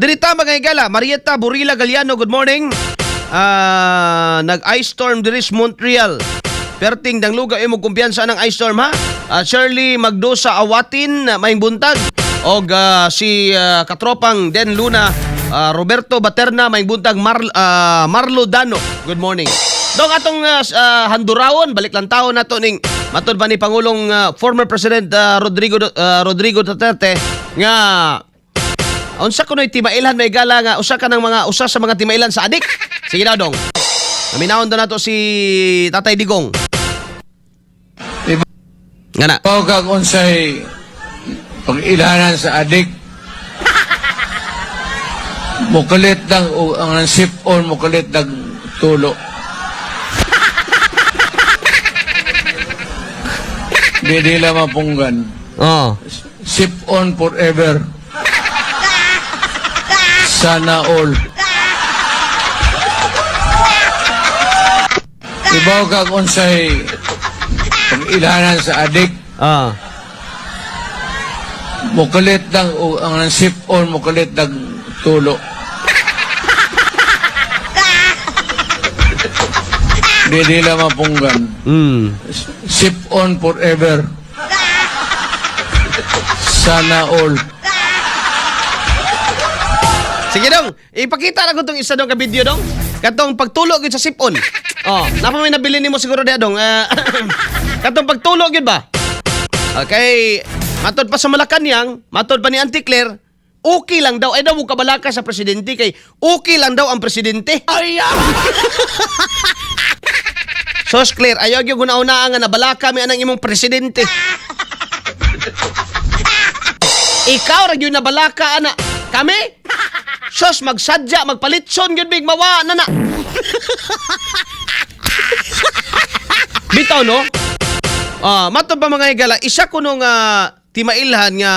Dirita mga higala, Marietta Burila Galiano, good morning. Nag-ice storm diri sa Montreal. Perting dang luga mo kumpiyansa ng ice storm ha. Shirley Magdosa Awatin, maing buntag. Og si katropang Den Luna, Roberto Baterna, maing buntag. Marlo Dano, good morning. Dong atong handurawon, balik lang taon na to ning matod ba ni Pangulong former President Rodrigo Duterte nga unsa kunoy timailan may gala nga usa sa mga timailan sa adik. Sige daw dong. Naminahon daw nato si Tatay Digong. Ngana. Kag unsay pag-ilanan sa adik. Mukalit lang ang sip-on, mukalit lang tulo. Di nila mapunggan. Sip-on forever. Sana all. Ibaw kag unsay pag-ilanan sa adik. Mukalit lang ang sip-on, mukalit lang tulo. Di nila mapunggan. Sip-on forever. Sana all. Sige dong, ipakita na ko itong isa dong ka video dong. Katong pagtulog yun sa sipon. Napa may nabili ni mo siguro diya dong. Katong pagtulog yun ba? Okay, matod pa sa Malacanang, matod pa ni Auntie Claire, okay lang daw. Ay daw mo kabalaka sa presidente kay okay lang daw ang presidente. Ay! Sos Claire, ayaw yung guna-unaan nga nabalaka may anang imong presidente. Ikaw rin yung nabalaka, ana. Kami? Sos, magsadya, magpalitson, yun big mawa, na. Bitaw, no? Mato ba mga higala, isa ko nung timailhan nga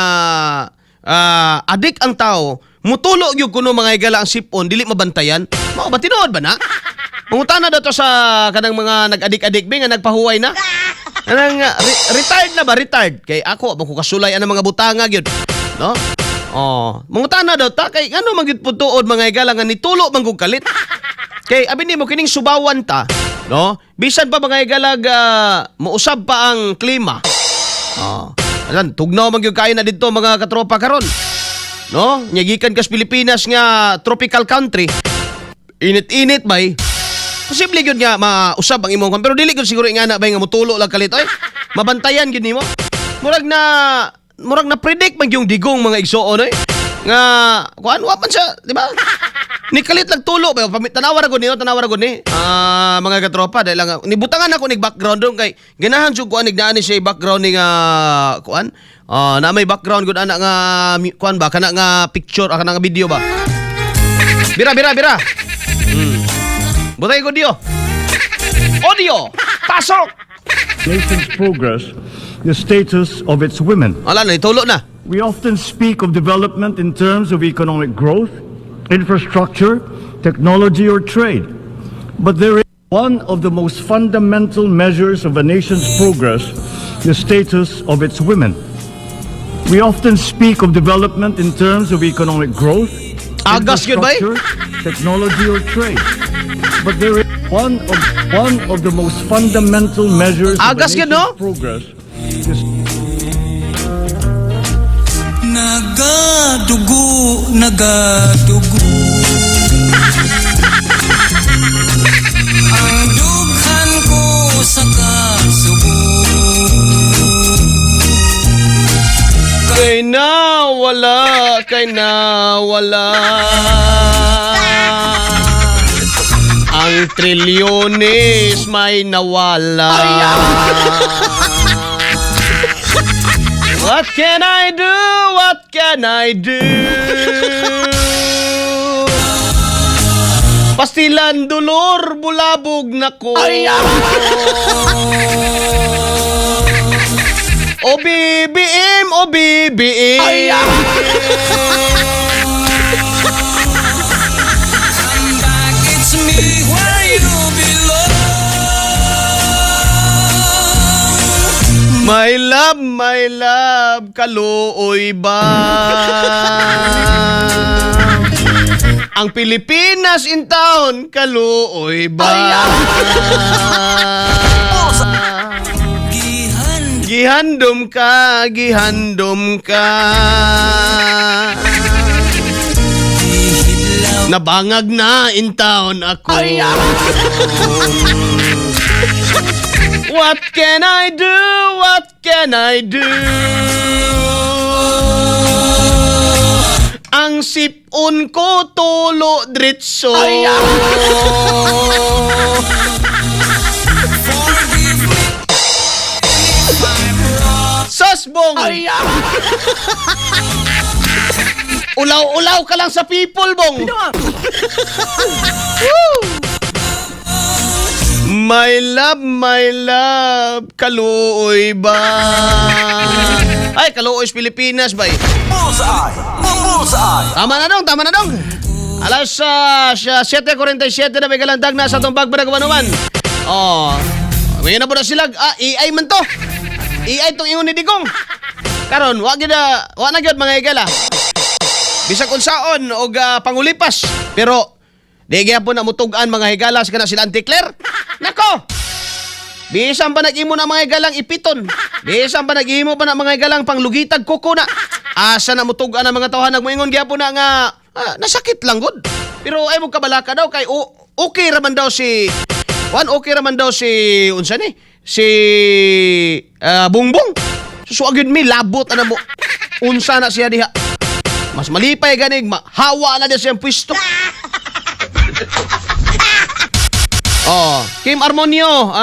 adik ang tao, mutulog yung kuno mga higala ang sipon, dili mabantayan. Mao ba, tinood ba na? Mangutana daw to sa kanang mga nag-adik-adik nga nagpahuway na. Kanang retired na ba? Retired. Kay ako, magkukasulay ang mga butanga yun. No? Mangutana daw ta kay ano magit putuod mga higala nga nitulo man kog kalit. Kay abi nimo kining subawan ta, no? Bisan pa mga higala mousab pa ang klima. Ayan, tugnaw man gyud kayo na didto mga katropa karon. No? Nya gikan kas Pilipinas nga tropical country. Init-init bay. Posible gyud nga mausab ang imong pero dili gyud siguro ingana bay nga motulo lang kalit oy. Mabantayan gyud nimo. Murag na predict man yung digong mga igsoon eh. Nga kuan wa man siya, di ba? Ni kalit lang tulo ba tanawar gud ni mga katropa dahil lang nibutangan ako nig background dong kay ganahan jud kuan nigdaan ni siya background ning kuan na may background gud ana nga kuan ba kana nga picture kana nga video ba. Bira. Butay ko audio. Pasok. Nation's progress, the status of its women. Ala na itulo na. We often speak of development in terms of economic growth, infrastructure, technology, or trade. But there is one of the most fundamental measures of a nation's progress, the status of its women. We often speak of development in terms of economic growth, infrastructure, technology, or trade. But there is one of the most fundamental measures of a nation's progress. Nagadugo ang dughan ko sa kasubo kay nawala ang trilyones may nawala. What can I do? Pastilan dulor, bulabog na ko. O BBM. Come back, it's me where you belong. My love, kaluoy ba? Ang Pilipinas in town, kaluoy ba? Gihandom ka, gihandom ka. Nabangag na in town ako. What can I do? What can I do? Ang sipon ko tulo dritso. Sasbong! Ulaw-ulaw ka lang sa people, bong! Woo! My love, kaluoy ba? Ay, kaluoy sa Pilipinas ba? Tama na dong. Alas 7:47 na may kalandag na sa itong pagbaragawanuman. Oh, may na po na sila. AI man to. AI tong ingon ni Digong. Karon, wa na gyud mga igala. Bisag unsaon og pangulipas. Pero di gyapon na mutugan mga higala sa kana sila Auntie Claire. Nako. Bisan pa nag-imo na mga higalang ipiton. Bisan pa nag-imo pa na mga higalang panglugitag kuko na. Asa na mutugan ang mga tawhan nagmoingon gyapon na nga nasakit lang gud. Pero ay mo kabalaka daw kay okay raman daw si okay raman daw si unsa ni? Si Bongbong. So agad mi labot ana mo. Unsa na siya diha. Mas malipay ganig hawa na dia siyang pwesto. Kim Armonio,